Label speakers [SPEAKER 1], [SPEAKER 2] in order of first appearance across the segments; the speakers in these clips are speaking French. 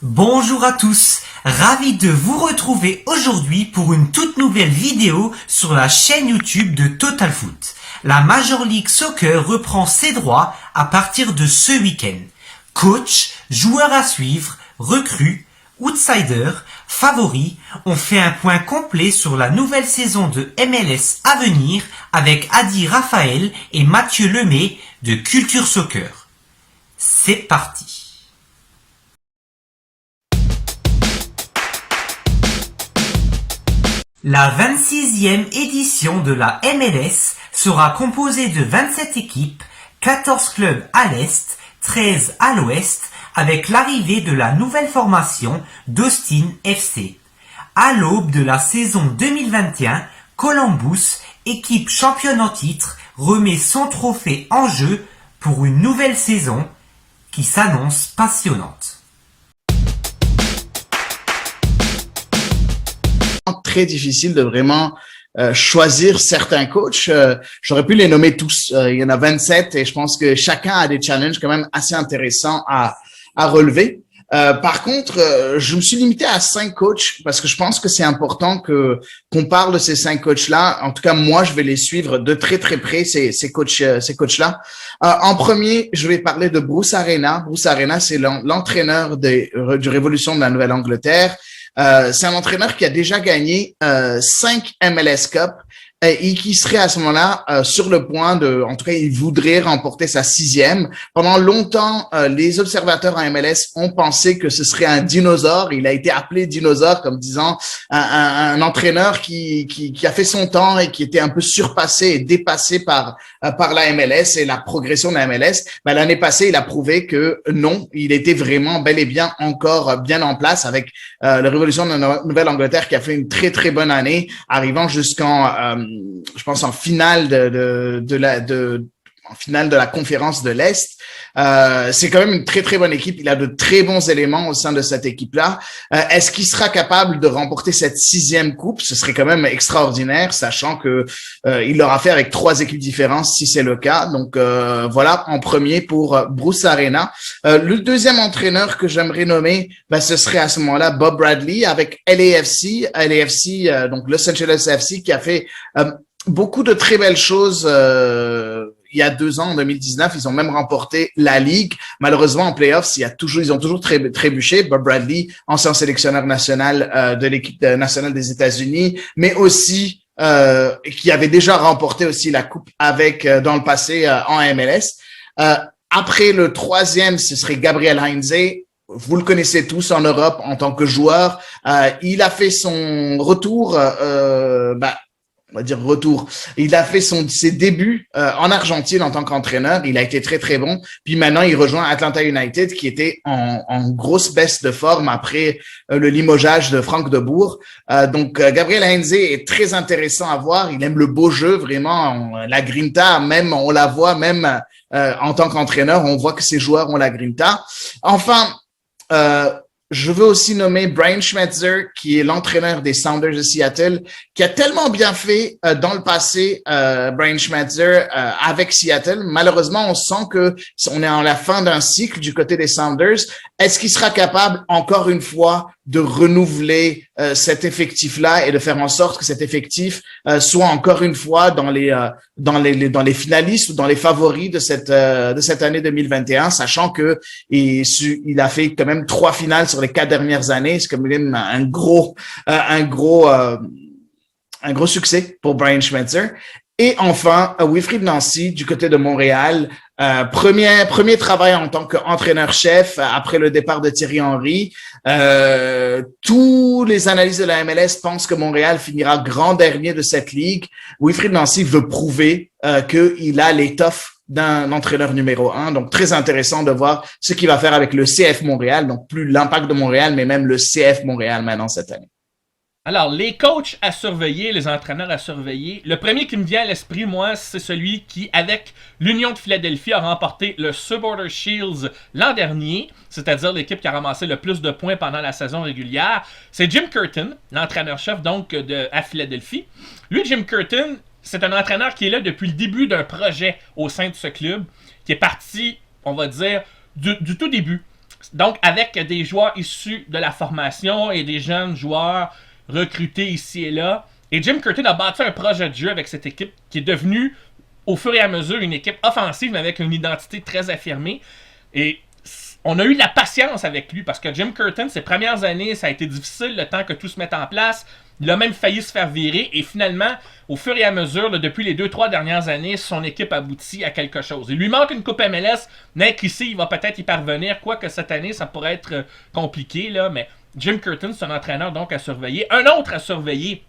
[SPEAKER 1] Bonjour à tous, ravi de vous retrouver aujourd'hui pour une toute nouvelle vidéo sur la chaîne YouTube de Total Foot. La Major League Soccer reprend ses droits à partir de ce week-end. Coach, joueurs à suivre, recrues, outsiders, favoris, on fait un point complet sur la nouvelle saison de MLS à venir avec Adi Raphaël et Mathieu Lemay de Culture Soccer. C'est parti. La 26e édition de la MLS sera composée de 27 équipes, 14 clubs à l'Est, 13 à l'Ouest, avec l'arrivée de la nouvelle formation d'Austin FC. À l'aube de la saison 2021, Columbus, équipe championne en titre, remet son trophée en jeu pour une nouvelle saison qui s'annonce passionnante.
[SPEAKER 2] Très difficile de vraiment choisir certains coachs. J'aurais pu les nommer tous. Il y en a 27 et je pense que chacun a des challenges quand même assez intéressants à relever. Par contre, je me suis limité à 5 coachs parce que je pense que c'est important qu'on parle de ces 5 coachs-là. En tout cas, moi, je vais les suivre de très très près ces coachs-là. En premier, je vais parler de Bruce Arena. Bruce Arena, c'est l'entraîneur du Révolution de la Nouvelle-Angleterre. C'est un entraîneur qui a déjà gagné 5 MLS Cup et qui serait à ce moment-là sur le point en tout cas, il voudrait remporter sa 6e. Pendant longtemps, les observateurs en MLS ont pensé que ce serait un dinosaure. Il a été appelé dinosaure comme disant un entraîneur qui a fait son temps et qui était un peu surpassé et dépassé par la MLS et la progression de la MLS. L'année passée, il a prouvé que non, il était vraiment bel et bien encore bien en place avec la Révolution de la Nouvelle-Angleterre qui a fait une très très bonne année, arrivant jusqu'en je pense en finale en finale de la conférence de l'Est. C'est quand même une très très bonne équipe. Il a de très bons éléments au sein de cette équipe-là. Est-ce qu'il sera capable de remporter cette 6e coupe? Ce serait quand même extraordinaire, sachant que il l'aura fait avec 3 équipes différentes, si c'est le cas. Donc voilà, en premier pour Bruce Arena. Le deuxième entraîneur que j'aimerais nommer, ce serait à ce moment-là Bob Bradley avec LAFC, donc Los Angeles FC, qui a fait beaucoup de très belles choses. Il y a 2 ans, en 2019, ils ont même remporté la Ligue. Malheureusement, en playoffs, ils ont toujours trébuché. Bob Bradley, ancien sélectionneur national de l'équipe nationale des États-Unis, mais aussi qui avait déjà remporté aussi la coupe avec dans le passé en MLS. Après le 3e, ce serait Gabriel Heinze. Vous le connaissez tous en Europe en tant que joueur. Il a fait son retour. On va dire retour. Il a fait ses débuts en Argentine en tant qu'entraîneur. Il a été très, très bon. Puis maintenant, il rejoint Atlanta United qui était en grosse baisse de forme après le limogeage de Frank de Boer. Donc, Gabriel Heinze est très intéressant à voir. Il aime le beau jeu, vraiment. La grinta, même, on la voit même en tant qu'entraîneur. On voit que ces joueurs ont la grinta. Enfin, je veux aussi nommer Brian Schmetzer, qui est l'entraîneur des Sounders de Seattle, qui a tellement bien fait dans le passé, Brian Schmetzer, avec Seattle. Malheureusement, on sent que on est en la fin d'un cycle du côté des Sounders. Est-ce qu'il sera capable, encore une fois, de renouveler cet effectif-là et de faire en sorte que cet effectif soit encore une fois dans les finalistes ou dans les favoris de cette année 2021, sachant que il a fait quand même 3 finales sur les 4 dernières années. C'est quand même un gros succès pour Brian Schmetzer. Et enfin, Wilfried Nancy du côté de Montréal. Premier travail en tant qu'entraîneur-chef après le départ de Thierry Henry. Tous les analystes de la MLS pensent que Montréal finira grand dernier de cette ligue. Wilfried Nancy veut prouver qu'il a l'étoffe d'un entraîneur numéro 1. Donc, très intéressant de voir ce qu'il va faire avec le CF Montréal. Donc, plus l'Impact de Montréal, mais même le CF Montréal maintenant cette année.
[SPEAKER 3] Alors, les coachs à surveiller, les entraîneurs à surveiller. Le premier qui me vient à l'esprit, moi, c'est celui qui, avec l'Union de Philadelphie, a remporté le Supporters Shield l'an dernier, c'est-à-dire l'équipe qui a ramassé le plus de points pendant la saison régulière. C'est Jim Curtin, l'entraîneur-chef donc à Philadelphie. Lui, Jim Curtin, c'est un entraîneur qui est là depuis le début d'un projet au sein de ce club, qui est parti, on va dire, du tout début. Donc, avec des joueurs issus de la formation et des jeunes joueurs recrutés ici et là. Et Jim Curtin a bâti un projet de jeu avec cette équipe qui est devenue, au fur et à mesure, une équipe offensive, mais avec une identité très affirmée. Et on a eu de la patience avec lui, parce que Jim Curtin, ses premières années, ça a été difficile, le temps que tout se mette en place. Il a même failli se faire virer. Et finalement, au fur et à mesure, là, depuis les 2-3 dernières années, son équipe aboutit à quelque chose. Il lui manque une coupe MLS, mais qu'ici, il va peut-être y parvenir. Quoique cette année, ça pourrait être compliqué, là, mais Jim Curtin, c'est un entraîneur donc à surveiller. Un autre à surveiller,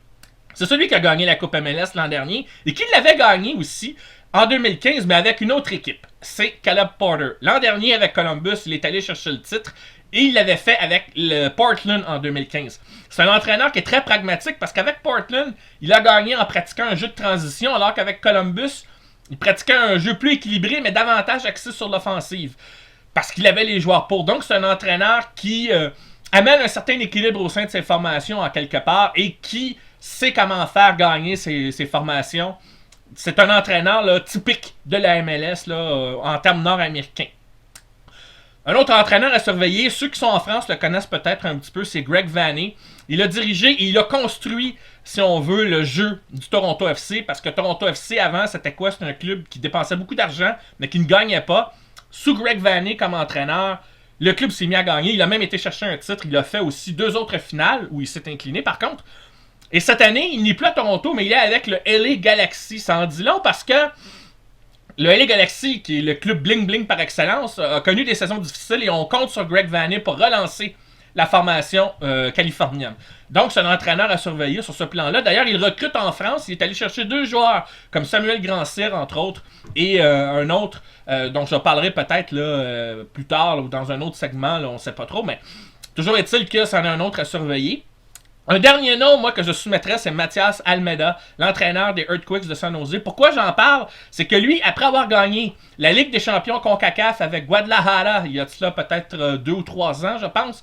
[SPEAKER 3] c'est celui qui a gagné la Coupe MLS l'an dernier et qui l'avait gagné aussi en 2015, mais avec une autre équipe. C'est Caleb Porter. L'an dernier, avec Columbus, il est allé chercher le titre et il l'avait fait avec le Portland en 2015. C'est un entraîneur qui est très pragmatique parce qu'avec Portland, il a gagné en pratiquant un jeu de transition, alors qu'avec Columbus, il pratiquait un jeu plus équilibré, mais davantage axé sur l'offensive. Parce qu'il avait les joueurs pour. Donc, c'est un entraîneur qui amène un certain équilibre au sein de ses formations en quelque part et qui sait comment faire gagner ses formations. C'est un entraîneur là, typique de la MLS là, en termes nord-américains. Un autre entraîneur à surveiller, ceux qui sont en France le connaissent peut-être un petit peu, c'est Greg Vanney. Il a dirigé et il a construit, si on veut, le jeu du Toronto FC, parce que Toronto FC, avant, c'était quoi? C'était un club qui dépensait beaucoup d'argent, mais qui ne gagnait pas. Sous Greg Vanney comme entraîneur, le club s'est mis à gagner. Il a même été chercher un titre. Il a fait aussi 2 autres finales, où il s'est incliné, par contre. Et cette année, il n'est plus à Toronto, mais il est avec le LA Galaxy. Ça en dit long parce que le LA Galaxy, qui est le club bling-bling par excellence, a connu des saisons difficiles et on compte sur Greg Vanney pour relancer la formation californienne. Donc, c'est un entraîneur à surveiller sur ce plan-là. D'ailleurs, il recrute en France. Il est allé chercher 2 joueurs, comme Samuel Grandsir, entre autres, et un autre dont je parlerai peut-être là, plus tard, là, ou dans un autre segment, là, on ne sait pas trop, mais toujours est-il que c'en est un autre à surveiller. Un dernier nom, moi, que je soumettrais, c'est Mathias Almeida, l'entraîneur des Earthquakes de San Jose. Pourquoi j'en parle? C'est que lui, après avoir gagné la Ligue des champions CONCACAF avec Guadalajara, il y a de cela peut-être 2 ou 3 ans, je pense.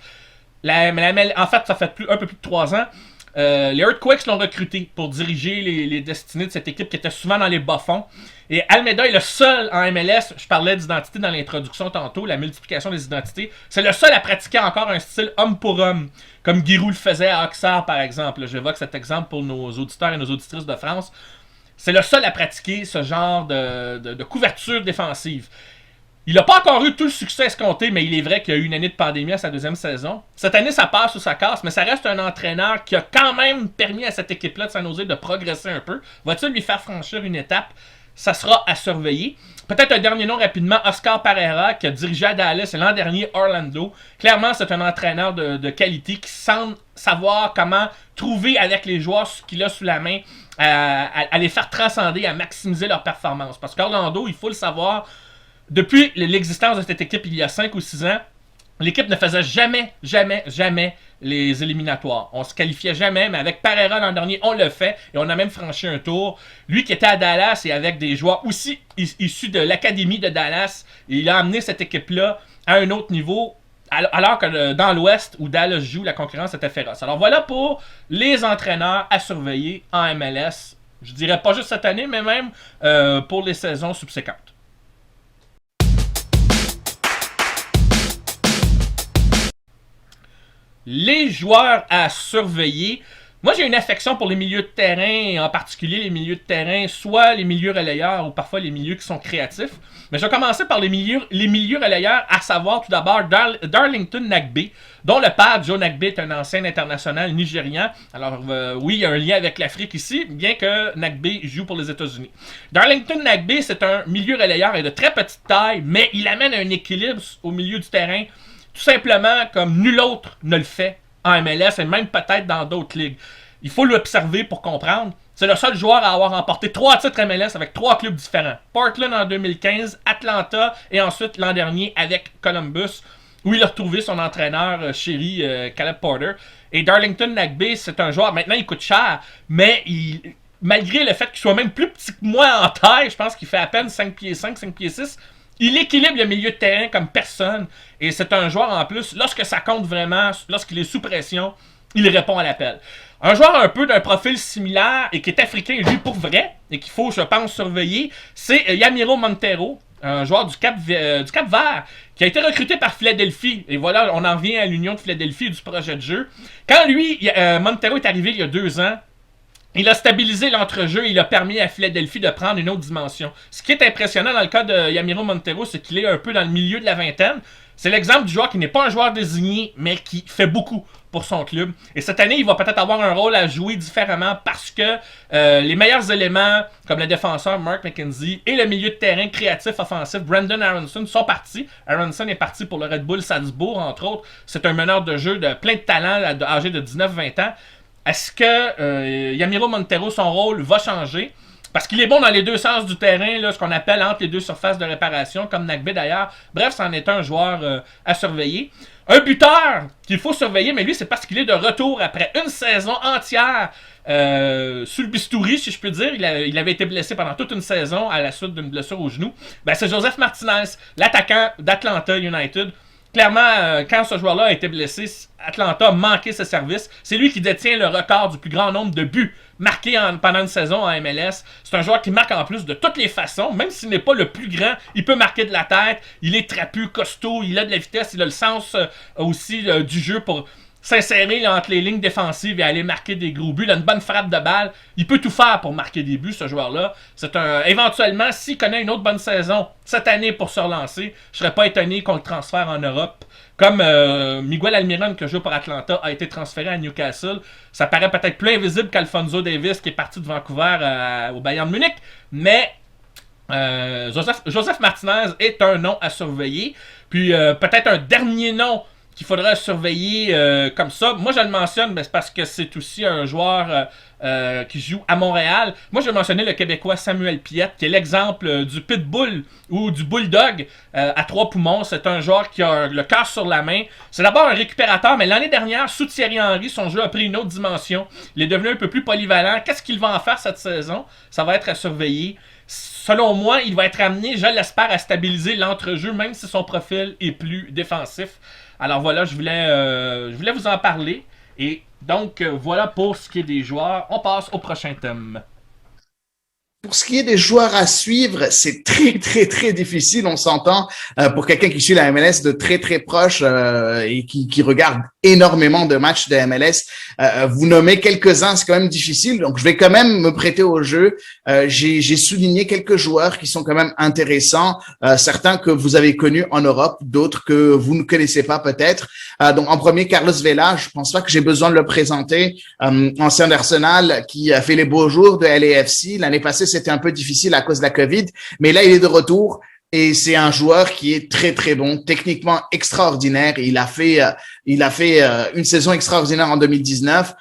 [SPEAKER 3] En fait, ça fait un peu plus de 3 ans. Les Earthquakes l'ont recruté pour diriger les destinées de cette équipe qui était souvent dans les bas-fonds. Et Almeida est le seul en MLS, je parlais d'identité dans l'introduction tantôt, la multiplication des identités, c'est le seul à pratiquer encore un style homme pour homme, comme Giroud le faisait à Auxerre par exemple. J'évoque cet exemple pour nos auditeurs et nos auditrices de France. C'est le seul à pratiquer ce genre de couverture défensive. Il n'a pas encore eu tout le succès escompté, mais il est vrai qu'il y a eu une année de pandémie à sa 2e saison. Cette année, ça passe ou ça casse, mais ça reste un entraîneur qui a quand même permis à cette équipe-là de San Jose de progresser un peu. Va-t-il lui faire franchir une étape? Ça sera à surveiller. Peut-être un dernier nom rapidement, Oscar Pereira, qui a dirigé à Dallas et l'an dernier Orlando. Clairement, c'est un entraîneur de qualité qui semble savoir comment trouver avec les joueurs ce qu'il a sous la main, à les faire transcender, à maximiser leur performance. Parce qu'Orlando, il faut le savoir, depuis l'existence de cette équipe il y a 5 ou 6 ans, l'équipe ne faisait jamais les éliminatoires. On se qualifiait jamais, mais avec Pereira l'an dernier, on le fait et on a même franchi un tour. Lui qui était à Dallas et avec des joueurs aussi issus de l'académie de Dallas, il a amené cette équipe-là à un autre niveau, alors que dans l'Ouest, où Dallas joue, la concurrence était féroce. Alors voilà pour les entraîneurs à surveiller en MLS. Je dirais pas juste cette année, mais même pour les saisons subséquentes. Les joueurs à surveiller. Moi, j'ai une affection pour les milieux de terrain, et en particulier les milieux de terrain, soit les milieux relayeurs ou parfois les milieux qui sont créatifs. Mais je vais commencer par les milieux relayeurs, à savoir tout d'abord Darlington Nagbe, dont le père, Joe Nagbe, est un ancien international nigérian. Alors oui, il y a un lien avec l'Afrique ici, bien que Nagbe joue pour les États-Unis. Darlington Nagbe, c'est un milieu relayeur de très petite taille, mais il amène un équilibre au milieu du terrain, tout simplement comme nul autre ne le fait en MLS et même peut-être dans d'autres ligues. Il faut l'observer pour comprendre. C'est le seul joueur à avoir remporté 3 titres MLS avec 3 clubs différents. Portland en 2015, Atlanta et ensuite l'an dernier avec Columbus, où il a retrouvé son entraîneur chéri Caleb Porter. Et Darlington Nagbe, c'est un joueur, maintenant il coûte cher, mais malgré le fait qu'il soit même plus petit que moi en taille, je pense qu'il fait à peine 5 pieds 5, 5 pieds 6, il équilibre le milieu de terrain comme personne. Et c'est un joueur en plus, lorsque ça compte vraiment, lorsqu'il est sous pression, il répond à l'appel. Un joueur un peu d'un profil similaire et qui est africain, lui, pour vrai, et qu'il faut, je pense, surveiller, c'est Yamiro Montero, un joueur du Cap-Vert, qui a été recruté par Philadelphie. Et voilà, on en revient à l'union de Philadelphie et du projet de jeu. Quand lui, Montero est arrivé il y a 2 ans, il a stabilisé l'entrejeu et il a permis à Philadelphie de prendre une autre dimension. Ce qui est impressionnant dans le cas de Yamiro Montero, c'est qu'il est un peu dans le milieu de la vingtaine. C'est l'exemple du joueur qui n'est pas un joueur désigné, mais qui fait beaucoup pour son club. Et cette année, il va peut-être avoir un rôle à jouer différemment parce que les meilleurs éléments, comme le défenseur Mark McKenzie et le milieu de terrain créatif offensif Brandon Aronson sont partis. Aronson est parti pour le Red Bull Salzbourg, entre autres. C'est un meneur de jeu de plein de talent, âgé de 19-20 ans. Est-ce que Yamiro Montero, son rôle va changer? Parce qu'il est bon dans les deux sens du terrain, là, ce qu'on appelle entre les deux surfaces de réparation, comme Nagbe d'ailleurs. Bref, c'en est un joueur à surveiller. Un buteur qu'il faut surveiller, mais lui, c'est parce qu'il est de retour après une saison entière sous le bistouri, si je peux dire. Il avait été blessé pendant toute une saison à la suite d'une blessure au genou. Ben, c'est Joseph Martinez, l'attaquant d'Atlanta United. Clairement, quand ce joueur-là a été blessé, Atlanta a manqué ses services. C'est lui qui détient le record du plus grand nombre de buts marqués pendant une saison en MLS. C'est un joueur qui marque en plus de toutes les façons. Même s'il n'est pas le plus grand, il peut marquer de la tête. Il est trapu, costaud, il a de la vitesse, il a le sens aussi du jeu pour s'insérer entre les lignes défensives et aller marquer des gros buts. Il a une bonne frappe de balle. Il peut tout faire pour marquer des buts, ce joueur-là. Éventuellement, s'il connaît une autre bonne saison cette année pour se relancer, je serais pas étonné qu'on le transfère en Europe. Comme Miguel Almiron, que joue pour Atlanta, a été transféré à Newcastle. Ça paraît peut-être plus invisible qu'Alphonso Davies, qui est parti de Vancouver au Bayern de Munich. Mais Joseph Martinez est un nom à surveiller. Puis peut-être un dernier nom qu'il faudrait surveiller comme ça. Moi, je le mentionne, mais c'est parce que c'est aussi un joueur qui joue à Montréal. Moi, je vais mentionner le Québécois Samuel Piette, qui est l'exemple du pitbull ou du bulldog à 3 poumons. C'est un joueur qui a le cœur sur la main. C'est d'abord un récupérateur, mais l'année dernière, sous Thierry Henry, son jeu a pris une autre dimension. Il est devenu un peu plus polyvalent. Qu'est-ce qu'il va en faire cette saison? Ça va être à surveiller. Selon moi, il va être amené, je l'espère, à stabiliser l'entrejeu, même si son profil est plus défensif. Alors voilà, je voulais vous en parler. Et donc, voilà pour ce qui est des joueurs. On passe au prochain thème.
[SPEAKER 2] Pour ce qui est des joueurs à suivre, c'est très, très, très difficile, on s'entend, pour quelqu'un qui suit la MLS de très, très proche et qui regarde énormément de matchs de MLS. Vous nommez quelques-uns, c'est quand même difficile, donc je vais quand même me prêter au jeu. J'ai souligné quelques joueurs qui sont quand même intéressants, certains que vous avez connus en Europe, d'autres que vous ne connaissez pas peut-être. Donc en premier, Carlos Vela, je pense pas que j'ai besoin de le présenter, ancien d'Arsenal qui a fait les beaux jours de LAFC. L'année passée, c'était un peu difficile à cause de la COVID, mais là, il est de retour et c'est un joueur qui est très, très bon, techniquement extraordinaire. Il a fait une saison extraordinaire en 2019.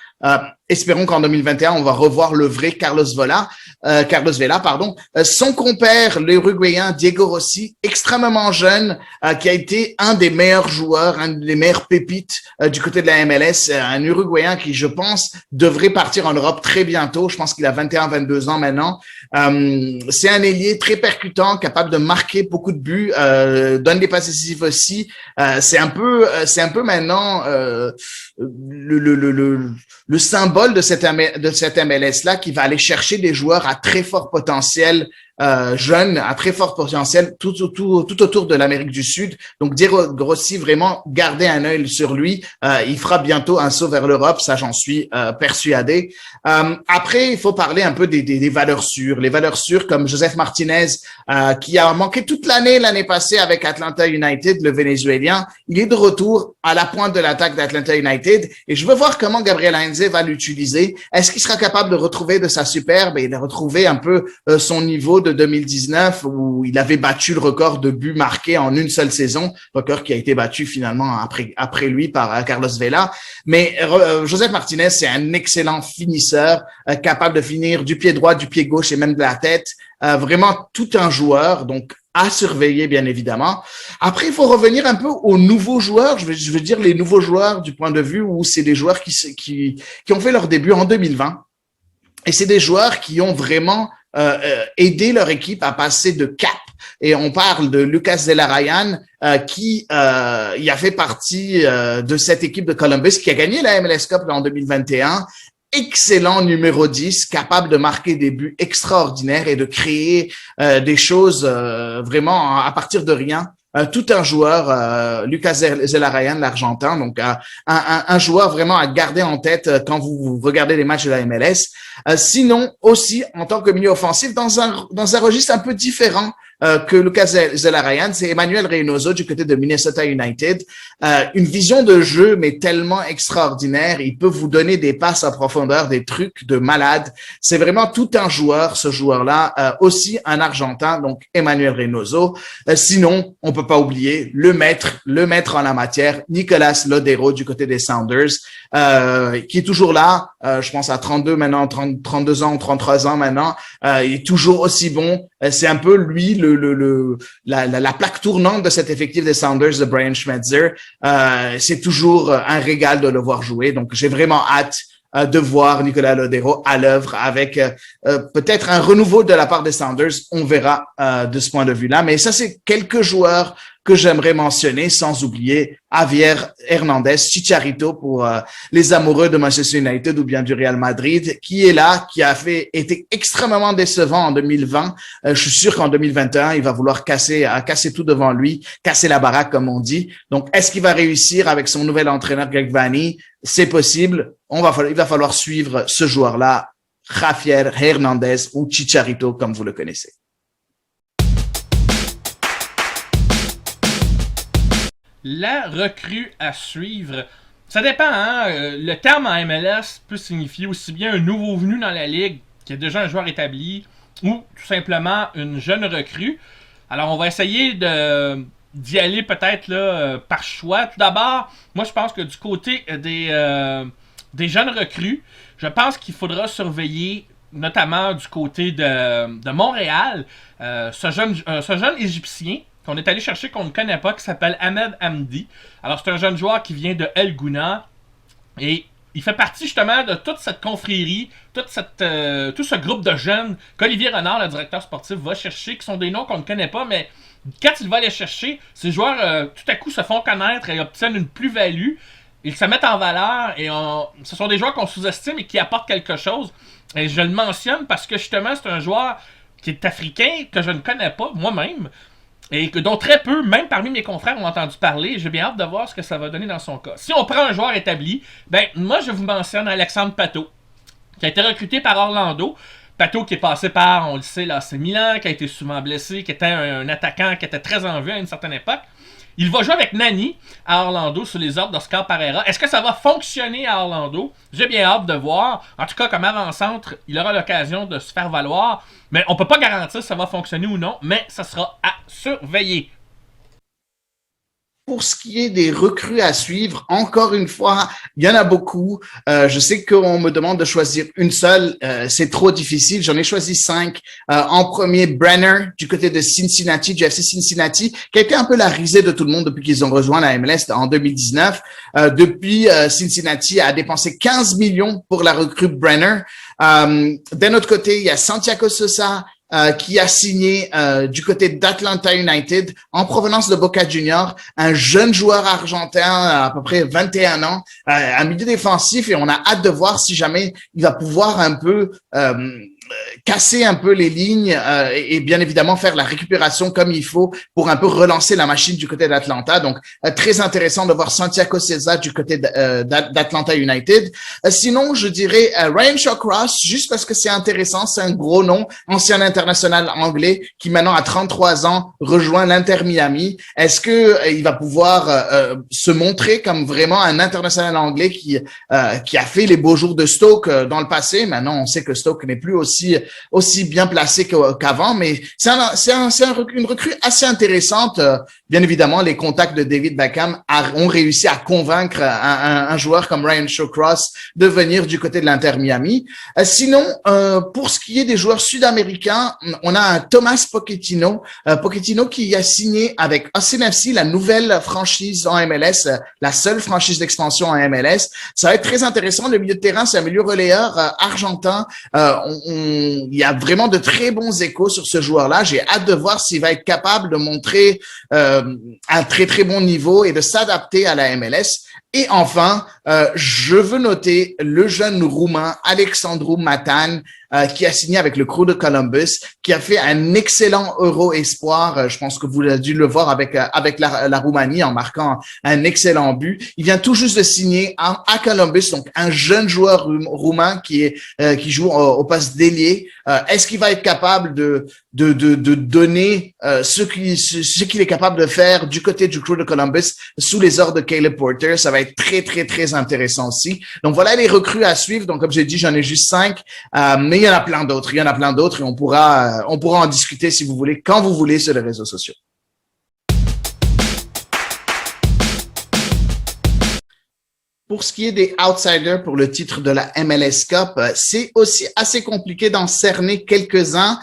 [SPEAKER 2] Espérons qu'en 2021, on va revoir le vrai Carlos Vela. Son compère, l'Uruguayen Diego Rossi, extrêmement jeune, qui a été un des meilleurs joueurs, un des meilleures pépites du côté de la MLS. Un Uruguayen qui, je pense, devrait partir en Europe très bientôt. Je pense qu'il a 21-22 ans maintenant. C'est un ailier très percutant, capable de marquer beaucoup de buts, donne des passes décisives aussi. C'est un peu maintenant le symbole de cette MLS là qui va aller chercher des joueurs à très fort potentiel jeunes, à très fort potentiel tout autour de l'Amérique du Sud. Donc Diego Rossi, vraiment garder un œil sur lui. Il fera bientôt un saut vers l'Europe, ça j'en suis persuadé. Après, il faut parler un peu des valeurs sûres. Les valeurs sûres comme Joseph Martinez, qui a manqué toute l'année passée avec Atlanta United, le Vénézuélien. Il est de retour à la pointe de l'attaque d'Atlanta United et je veux voir comment Gabriel Heinze va l'utiliser. Est-ce qu'il sera capable de retrouver de sa superbe et de retrouver un peu son niveau de 2019 où il avait battu le record de buts marqués en une seule saison, record qui a été battu finalement après lui par Carlos Vela. Mais Joseph Martinez, c'est un excellent finisseur, capable de finir du pied droit, du pied gauche et même de la tête. Vraiment tout un joueur, donc à surveiller bien évidemment. Après, il faut revenir un peu aux nouveaux joueurs. Je veux dire les nouveaux joueurs du point de vue où c'est des joueurs qui ont fait leur début en 2020. Et c'est des joueurs qui ont vraiment aider leur équipe à passer de cap. Et on parle de Lucas de la Ryan, qui y a fait partie de cette équipe de Columbus qui a gagné la MLS Cup en 2021. excellent numéro 10, capable de marquer des buts extraordinaires et de créer des choses vraiment à partir de rien. Tout un joueur, Lucas Zelarayan, l'Argentin, donc un joueur vraiment à garder en tête quand vous regardez les matchs de la MLS. Sinon, aussi, en tant que milieu offensif, dans un registre un peu différent que Lucas Zelarayan, c'est Emmanuel Reynoso du côté de Minnesota United. Une vision de jeu, mais tellement extraordinaire. Il peut vous donner des passes à profondeur, des trucs de malade. C'est vraiment tout un joueur, ce joueur-là. Aussi un Argentin, donc Emmanuel Reynoso. Sinon, on peut pas oublier le maître en la matière, Nicolas Lodeiro du côté des Sounders, qui est toujours là. Je pense à 32 maintenant, 32 ans, 33 ans maintenant. Il est toujours aussi bon. C'est un peu lui la plaque tournante de cet effectif des Sounders de Brian Schmetzer. C'est toujours un régal de le voir jouer. Donc, j'ai vraiment hâte de voir Nicolas Lodeiro à l'œuvre avec peut-être un renouveau de la part des Sounders. On verra de ce point de vue-là. Mais ça, c'est quelques joueurs que j'aimerais mentionner, sans oublier Javier Hernandez, Chicharito pour les amoureux de Manchester United ou bien du Real Madrid, qui est là, qui a été extrêmement décevant en 2020. Je suis sûr qu'en 2021, il va vouloir casser tout devant lui, casser la baraque, comme on dit. Donc, est-ce qu'il va réussir avec son nouvel entraîneur Greg Vanney? C'est possible. Il va falloir suivre ce joueur-là, Javier Hernandez ou Chicharito, comme vous le connaissez.
[SPEAKER 3] La recrue à suivre, ça dépend, hein? Le terme en MLS peut signifier aussi bien un nouveau venu dans la ligue qui est déjà un joueur établi ou tout simplement une jeune recrue. Alors on va essayer d'y aller peut-être là par choix. Tout d'abord, moi je pense que du côté des jeunes recrues, je pense qu'il faudra surveiller notamment du côté de Montréal ce jeune Égyptien qu'on est allé chercher, qu'on ne connaît pas, qui s'appelle Ahmed Hamdi. Alors, c'est un jeune joueur qui vient de El Gouna. Et il fait partie justement de toute cette confrérie, tout ce groupe de jeunes qu'Olivier Renard, le directeur sportif, va chercher, qui sont des noms qu'on ne connaît pas, mais quand il va les chercher, ces joueurs, tout à coup, se font connaître et obtiennent une plus-value. Ils se mettent en valeur et ce sont des joueurs qu'on sous-estime et qui apportent quelque chose. Et je le mentionne parce que justement, c'est un joueur qui est africain, que je ne connais pas moi-même, et dont très peu, même parmi mes confrères, ont entendu parler. J'ai bien hâte de voir ce que ça va donner dans son cas. Si on prend un joueur établi, ben moi je vous mentionne Alexandre Pato, qui a été recruté par Orlando. Pato qui est passé par, on le sait, l'AC Milan, qui a été souvent blessé, qui était un attaquant qui était très en vue à une certaine époque. Il va jouer avec Nani à Orlando sous les ordres d'Oscar Pereira. Est-ce que ça va fonctionner à Orlando? J'ai bien hâte de voir. En tout cas, comme avant-centre, il aura l'occasion de se faire valoir. Mais on peut pas garantir si ça va fonctionner ou non, mais ça sera à surveiller.
[SPEAKER 2] Pour ce qui est des recrues à suivre, encore une fois, il y en a beaucoup. Je sais qu'on me demande de choisir une seule. C'est trop difficile. J'en ai choisi 5. En premier, Brenner, du côté de Cincinnati, du FC Cincinnati, qui a été un peu la risée de tout le monde depuis qu'ils ont rejoint la MLS en 2019. Depuis, Cincinnati a dépensé 15 millions pour la recrue Brenner. D'un autre côté, il y a Santiago Sosa, qui a signé du côté d'Atlanta United en provenance de Boca Juniors, un jeune joueur argentin à peu près 21 ans, un milieu défensif, et on a hâte de voir si jamais il va pouvoir un peu casser un peu les lignes et bien évidemment faire la récupération comme il faut pour un peu relancer la machine du côté d'Atlanta. Donc, très intéressant de voir Santiago César du côté d'Atlanta United. Sinon, je dirais Ryan Shawcross, juste parce que c'est intéressant, c'est un gros nom, ancien international anglais qui maintenant à 33 ans rejoint l'Inter Miami. Est-ce que il va pouvoir se montrer comme vraiment un international anglais qui a fait les beaux jours de Stoke dans le passé? Maintenant, on sait que Stoke n'est plus aussi bien placé qu'avant, mais c'est une recrue assez intéressante. Bien évidemment, les contacts de David Beckham ont réussi à convaincre un joueur comme Ryan Shawcross de venir du côté de l'Inter Miami. Sinon, pour ce qui est des joueurs sud-américains, on a un Thomas Pochettino qui a signé avec Austin FC, la nouvelle franchise en MLS, la seule franchise d'expansion en MLS. Ça va être très intéressant. Le milieu de terrain, c'est un milieu relayeur argentin. Il y a vraiment de très bons échos sur ce joueur-là. J'ai hâte de voir s'il va être capable de montrer un très, très bon niveau et de s'adapter à la MLS. Et enfin, je veux noter le jeune Roumain Alexandru Matan, qui a signé avec le Crew de Columbus, qui a fait un excellent Euro Espoir. Je pense que vous avez dû le voir avec la Roumanie en marquant un excellent but. Il vient tout juste de signer à Columbus, donc un jeune joueur roumain qui joue au poste d'ailier. Est-ce qu'il va être capable de donner ce qu'il est capable de faire du côté du Crew de Columbus sous les ordres de Caleb Porter? Ça va être très, très, très intéressant aussi. Donc voilà les recrues à suivre. Donc comme j'ai dit, j'en ai juste 5, mais il y en a plein d'autres. Il y en a plein d'autres et on pourra en discuter si vous voulez, quand vous voulez sur les réseaux sociaux. Pour ce qui est des outsiders pour le titre de la MLS Cup, c'est aussi assez compliqué d'en cerner quelques-uns.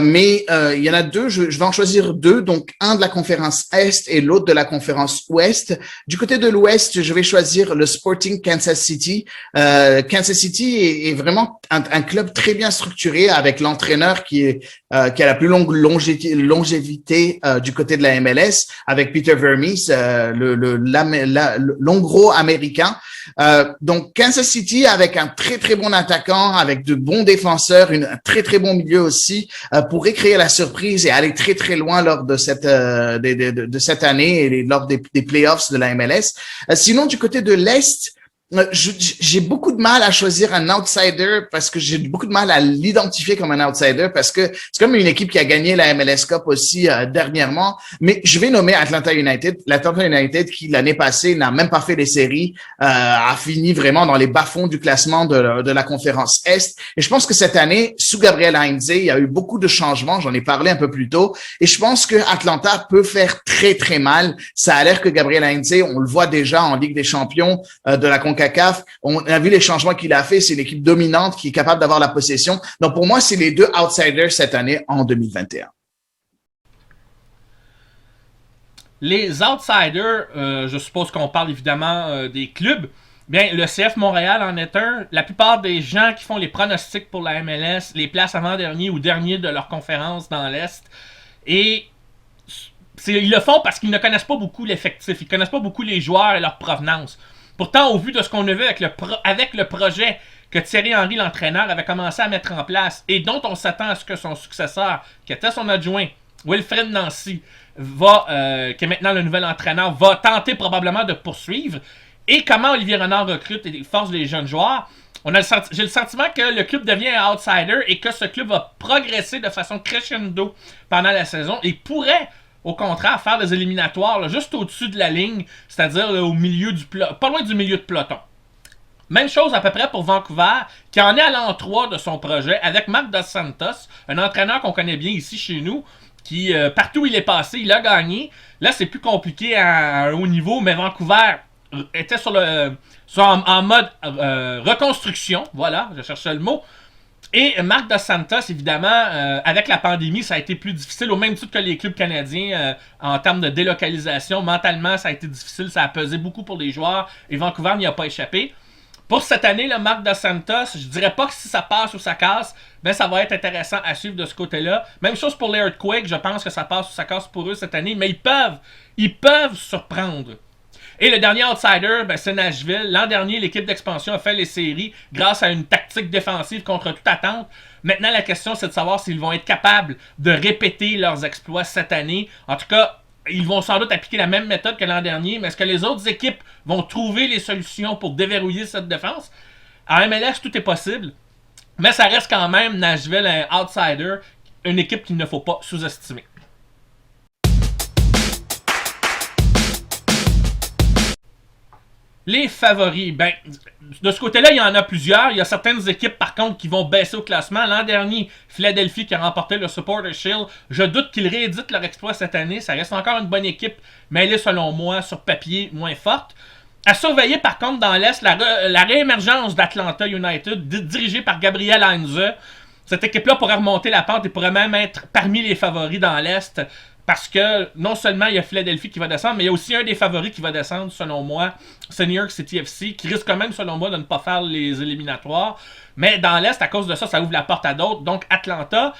[SPEAKER 2] Mais il y en a deux, je vais en choisir deux, donc un de la conférence Est et l'autre de la conférence Ouest. Du côté de l'Ouest, je vais choisir le Sporting Kansas City. Kansas City est vraiment un club très bien structuré avec l'entraîneur qui a la plus longue longévité du côté de la MLS, avec Peter Vermes, l'hongro américain. Donc Kansas City avec un très très bon attaquant, avec de bons défenseurs, un très très bon milieu aussi, pourrait créer la surprise et aller très très loin lors de cette année et lors des playoffs de la MLS. Sinon du côté de l'Est, j'ai beaucoup de mal à choisir un outsider parce que j'ai beaucoup de mal à l'identifier comme un outsider parce que c'est comme une équipe qui a gagné la MLS Cup aussi dernièrement. Mais je vais nommer Atlanta United. L'Atlanta United qui l'année passée n'a même pas fait les séries, a fini vraiment dans les bas-fonds du classement de la conférence Est. Et je pense que cette année, sous Gabriel Heinze, il y a eu beaucoup de changements. J'en ai parlé un peu plus tôt. Et je pense que Atlanta peut faire très très mal. Ça a l'air que Gabriel Heinze, on le voit déjà en Ligue des Champions de la CONCACAF, on a vu les changements qu'il a fait, c'est une équipe dominante qui est capable d'avoir la possession. Donc pour moi, c'est les deux outsiders cette année en 2021.
[SPEAKER 3] Les outsiders, je suppose qu'on parle évidemment des clubs. Bien, le CF Montréal en est un. La plupart des gens qui font les pronostics pour la MLS les placent avant-dernier ou dernier de leur conférence dans l'Est. Et ils le font parce qu'ils ne connaissent pas beaucoup l'effectif. Ils ne connaissent pas beaucoup les joueurs et leur provenance. Pourtant, au vu de ce qu'on a vu avec le projet que Thierry Henry, l'entraîneur, avait commencé à mettre en place et dont on s'attend à ce que son successeur, qui était son adjoint, Wilfred Nancy, qui est maintenant le nouvel entraîneur, va tenter probablement de poursuivre, et comment Olivier Renard recrute et force les jeunes joueurs, j'ai le sentiment que le club devient un outsider et que ce club va progresser de façon crescendo pendant la saison et pourrait au contraire, faire des éliminatoires là, juste au-dessus de la ligne, c'est-à-dire là, au milieu pas loin du milieu de peloton. Même chose à peu près pour Vancouver, qui en est à l'an 3 de son projet, avec Marc Dos Santos, un entraîneur qu'on connaît bien ici chez nous, qui, partout où il est passé, il a gagné. Là, c'est plus compliqué à un haut niveau, mais Vancouver était en mode reconstruction, voilà, je cherchais le mot. Et Marc Dos Santos, évidemment, avec la pandémie, ça a été plus difficile, au même titre que les clubs canadiens, en termes de délocalisation. Mentalement, ça a été difficile, ça a pesé beaucoup pour les joueurs, et Vancouver n'y a pas échappé. Pour cette année, le Marc Dos Santos, je dirais pas que si ça passe ou ça casse, mais ça va être intéressant à suivre de ce côté-là. Même chose pour les Earthquakes, je pense que ça passe ou ça casse pour eux cette année, mais ils peuvent surprendre. Et le dernier outsider, c'est Nashville. L'an dernier, l'équipe d'expansion a fait les séries grâce à une tactique défensive contre toute attente. Maintenant, la question, c'est de savoir s'ils vont être capables de répéter leurs exploits cette année. En tout cas, ils vont sans doute appliquer la même méthode que l'an dernier, mais est-ce que les autres équipes vont trouver les solutions pour déverrouiller cette défense? En MLS, tout est possible, mais ça reste quand même Nashville un outsider, une équipe qu'il ne faut pas sous-estimer. Les favoris, de ce côté-là, il y en a plusieurs. Il y a certaines équipes, par contre, qui vont baisser au classement. L'an dernier, Philadelphie qui a remporté le Supporters Shield. Je doute qu'ils rééditent leur exploit cette année. Ça reste encore une bonne équipe, mais elle est, selon moi, sur papier, moins forte. À surveiller, par contre, dans l'Est, la réémergence d'Atlanta United, dirigée par Gabriel Heinze. Cette équipe-là pourrait remonter la pente et pourrait même être parmi les favoris dans l'Est. Parce que non seulement il y a Philadelphie qui va descendre, mais il y a aussi un des favoris qui va descendre, selon moi, c'est New York City FC, qui risque quand même, selon moi, de ne pas faire les éliminatoires. Mais dans l'Est, à cause de ça, ça ouvre la porte à d'autres. Donc Atlanta,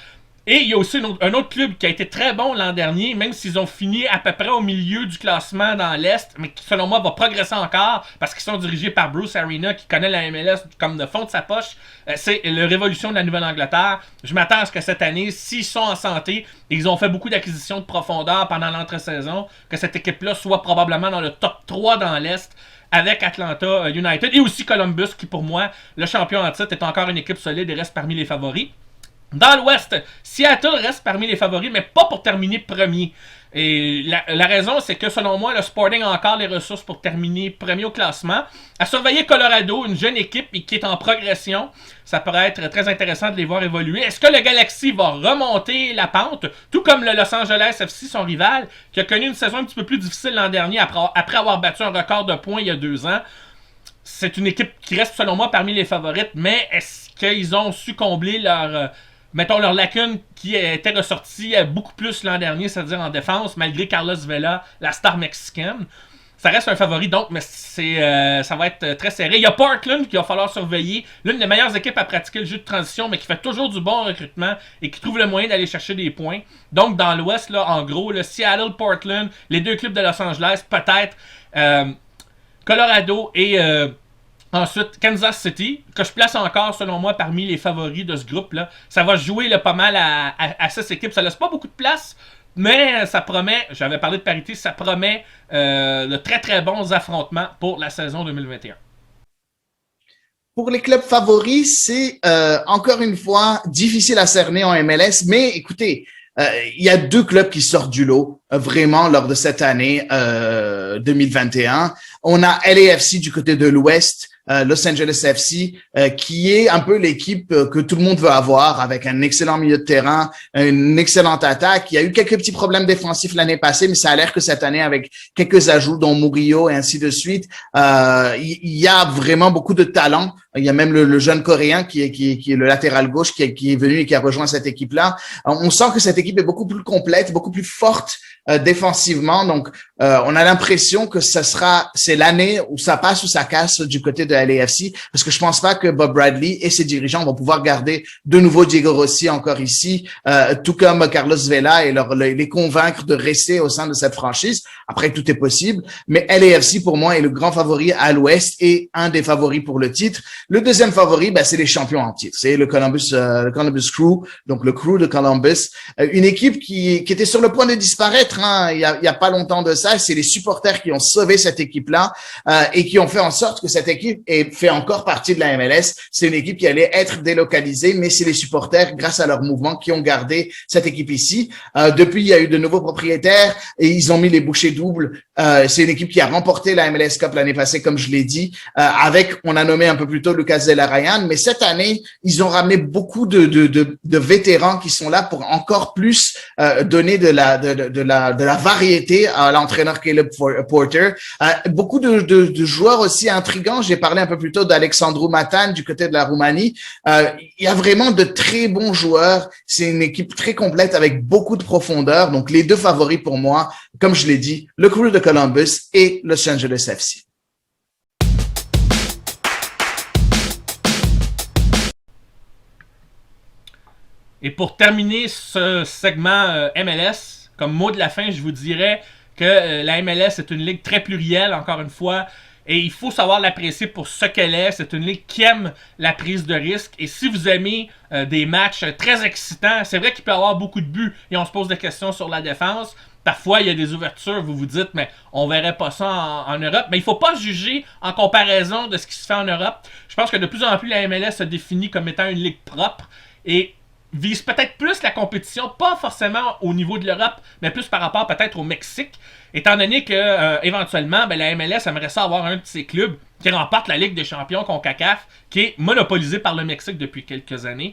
[SPEAKER 3] Et il y a aussi un autre club qui a été très bon l'an dernier, même s'ils ont fini à peu près au milieu du classement dans l'Est, mais qui, selon moi, va progresser encore parce qu'ils sont dirigés par Bruce Arena, qui connaît la MLS comme le fond de sa poche. C'est le Révolution de la Nouvelle-Angleterre. Je m'attends à ce que cette année, s'ils sont en santé, et ils ont fait beaucoup d'acquisitions de profondeur pendant l'entre-saison, que cette équipe-là soit probablement dans le top 3 dans l'Est, avec Atlanta United et aussi Columbus, qui pour moi, le champion en titre, est encore une équipe solide et reste parmi les favoris. Dans l'Ouest, Seattle reste parmi les favoris, mais pas pour terminer premier. Et la raison, c'est que selon moi, le Sporting a encore les ressources pour terminer premier au classement. À surveiller Colorado, une jeune équipe qui est en progression. Ça pourrait être très intéressant de les voir évoluer. Est-ce que le Galaxy va remonter la pente, tout comme le Los Angeles FC, son rival, qui a connu une saison un petit peu plus difficile l'an dernier après avoir battu un record de points il y a 2 ans? C'est une équipe qui reste, selon moi, parmi les favorites, mais est-ce qu'ils ont su combler leur lacune qui était ressortie beaucoup plus l'an dernier, c'est-à-dire en défense, malgré Carlos Vela, la star mexicaine? Ça reste un favori, donc, mais ça va être très serré. Il y a Portland qu'il va falloir surveiller, l'une des meilleures équipes à pratiquer le jeu de transition, mais qui fait toujours du bon recrutement et qui trouve le moyen d'aller chercher des points. Donc, dans l'Ouest, là, en gros, le Seattle, Portland, les 2 clubs de Los Angeles, peut-être Colorado et ensuite Kansas City, que je place encore, selon moi, parmi les favoris de ce groupe-là. Ça va jouer là, pas mal à 6 équipes. Ça laisse pas beaucoup de place, mais ça promet, j'avais parlé de parité, ça promet de très très bons affrontements pour la saison 2021.
[SPEAKER 2] Pour les clubs favoris, c'est encore une fois difficile à cerner en MLS, mais écoutez, il y a 2 clubs qui sortent du lot vraiment lors de cette année 2021. On a LAFC du côté de l'Ouest, Los Angeles FC, qui est un peu l'équipe que tout le monde veut avoir, avec un excellent milieu de terrain, une excellente attaque. Il y a eu quelques petits problèmes défensifs l'année passée, mais ça a l'air que cette année, avec quelques ajouts, dont Murillo et ainsi de suite, il y a vraiment beaucoup de talent. Il y a même le jeune Coréen qui est le latéral gauche qui est venu et qui a rejoint cette équipe-là. On sent que cette équipe est beaucoup plus complète, beaucoup plus forte défensivement. Donc, on a l'impression que c'est l'année où ça passe ou ça casse du côté de LAFC, parce que je pense pas que Bob Bradley et ses dirigeants vont pouvoir garder de nouveau Diego Rossi encore ici, tout comme Carlos Vela, et les convaincre de rester au sein de cette franchise. Après, tout est possible, mais LAFC pour moi est le grand favori à l'Ouest et un des favoris pour le titre. Le deuxième favori, c'est les champions en titre. C'est le Columbus Crew, donc le Crew de Columbus, une équipe qui était sur le point de disparaître. Il y a pas longtemps de ça. C'est les supporters qui ont sauvé cette équipe-là et qui ont fait en sorte que cette équipe fait encore partie de la MLS. C'est une équipe qui allait être délocalisée, mais c'est les supporters, grâce à leur mouvement, qui ont gardé cette équipe ici. Depuis, il y a eu de nouveaux propriétaires et ils ont mis les bouchées doubles. C'est une équipe qui a remporté la MLS Cup l'année passée, comme je l'ai dit, on a nommé un peu plus tôt Lucas de la Ryan, mais cette année, ils ont ramené beaucoup de vétérans qui sont là pour encore plus donner de la variété à l'entraîneur Caleb Porter. Beaucoup de joueurs aussi intrigants. J'ai parlé un peu plus tôt d'Alexandru Matan du côté de la Roumanie. Il y a vraiment de très bons joueurs. C'est une équipe très complète avec beaucoup de profondeur. Donc, les 2 favoris pour moi, comme je l'ai dit, le Crew de Columbus et Los Angeles FC.
[SPEAKER 3] Et pour terminer ce segment MLS, comme mot de la fin, je vous dirais que la MLS est une ligue très plurielle, encore une fois, et il faut savoir l'apprécier pour ce qu'elle est. C'est une ligue qui aime la prise de risque, et si vous aimez des matchs très excitants, c'est vrai qu'il peut y avoir beaucoup de buts, et on se pose des questions sur la défense. Parfois, il y a des ouvertures, vous vous dites, mais on verrait pas ça en Europe. Mais il faut pas juger en comparaison de ce qui se fait en Europe. Je pense que de plus en plus, la MLS se définit comme étant une ligue propre, et vise peut-être plus la compétition, pas forcément au niveau de l'Europe, mais plus par rapport peut-être au Mexique, étant donné que éventuellement, la MLS aimerait ça avoir un de ses clubs qui remporte la Ligue des champions CONCACAF, qui est monopolisée par le Mexique depuis quelques années.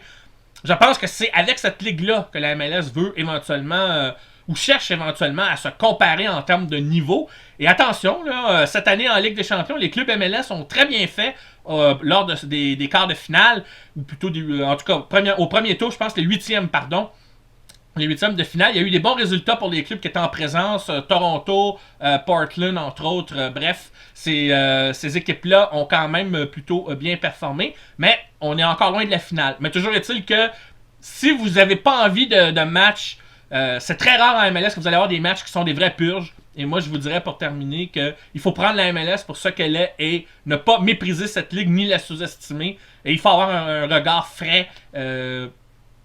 [SPEAKER 3] Je pense que c'est avec cette ligue-là que la MLS veut éventuellement, ou cherche éventuellement à se comparer en termes de niveau. Et attention, là, cette année en Ligue des champions, les clubs MLS ont très bien fait lors des quarts de finale, ou plutôt en tout cas au premier tour, je pense les 8e, pardon. Les 8e de finale, il y a eu des bons résultats pour les clubs qui étaient en présence, Toronto, Portland entre autres, bref, ces équipes-là ont quand même plutôt bien performé, mais on est encore loin de la finale. Mais toujours est-il que si vous n'avez pas envie de match, c'est très rare en MLS que vous allez avoir des matchs qui sont des vraies purges. Et moi, je vous dirais pour terminer qu'il faut prendre la MLS pour ce qu'elle est et ne pas mépriser cette ligue ni la sous-estimer. Et il faut avoir un regard frais et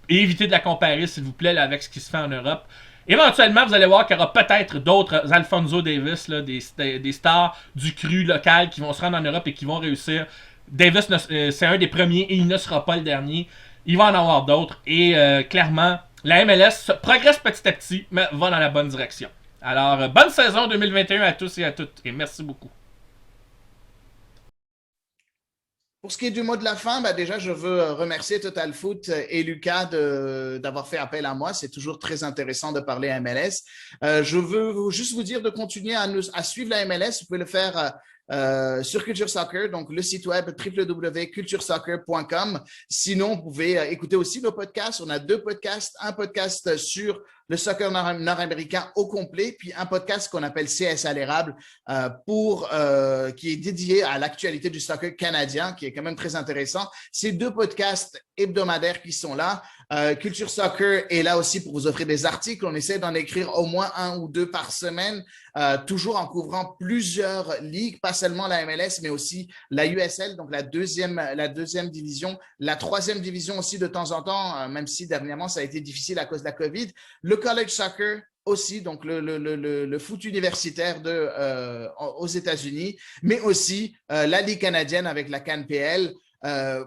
[SPEAKER 3] éviter de la comparer, s'il vous plaît, là, avec ce qui se fait en Europe. Éventuellement, vous allez voir qu'il y aura peut-être d'autres Alphonso Davies, là, des stars du cru local qui vont se rendre en Europe et qui vont réussir. Davis, c'est un des premiers et il ne sera pas le dernier. Il va en avoir d'autres. Et clairement, la MLS progresse petit à petit, mais va dans la bonne direction. Alors, bonne saison 2021 à tous et à toutes. Et merci beaucoup.
[SPEAKER 2] Pour ce qui est du mot de la fin, déjà, je veux remercier Total Foot et Lucas d'avoir fait appel à moi. C'est toujours très intéressant de parler à MLS. Je veux juste vous dire de continuer à suivre la MLS. Vous pouvez le faire sur Culture Soccer, donc le site web www.culturesoccer.com. Sinon, vous pouvez écouter aussi nos podcasts. On a 2 podcasts, un podcast sur le soccer nord-américain au complet, puis un podcast qu'on appelle CS à l'érable qui est dédié à l'actualité du soccer canadien, qui est quand même très intéressant. C'est 2 podcasts hebdomadaires qui sont là. Culture Soccer est là aussi pour vous offrir des articles. On essaie d'en écrire au moins 1 ou 2 par semaine, toujours en couvrant plusieurs ligues, pas seulement la MLS, mais aussi la USL, donc la deuxième division, la 3e division aussi de temps en temps, même si dernièrement ça a été difficile à cause de la COVID. Le college soccer aussi, donc le foot universitaire aux États-Unis, mais aussi la Ligue canadienne avec la CanPL.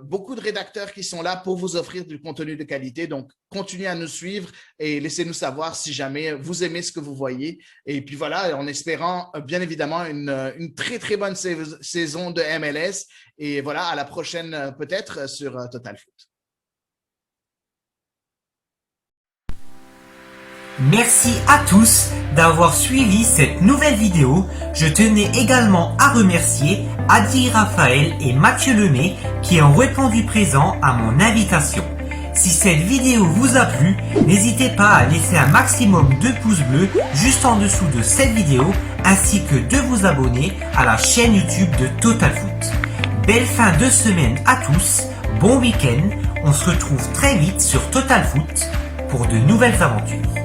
[SPEAKER 2] Beaucoup de rédacteurs qui sont là pour vous offrir du contenu de qualité. Donc, continuez à nous suivre et laissez-nous savoir si jamais vous aimez ce que vous voyez. Et puis voilà, en espérant bien évidemment une très, très bonne saison de MLS. Et voilà, à la prochaine peut-être sur Total Foot.
[SPEAKER 1] Merci à tous d'avoir suivi cette nouvelle vidéo. Je tenais également à remercier Adi Raphaël et Mathieu Lemay qui ont répondu présent à mon invitation. Si cette vidéo vous a plu, n'hésitez pas à laisser un maximum de pouces bleus juste en dessous de cette vidéo ainsi que de vous abonner à la chaîne YouTube de Total Foot. Belle fin de semaine à tous, bon week-end, on se retrouve très vite sur Total Foot pour de nouvelles aventures.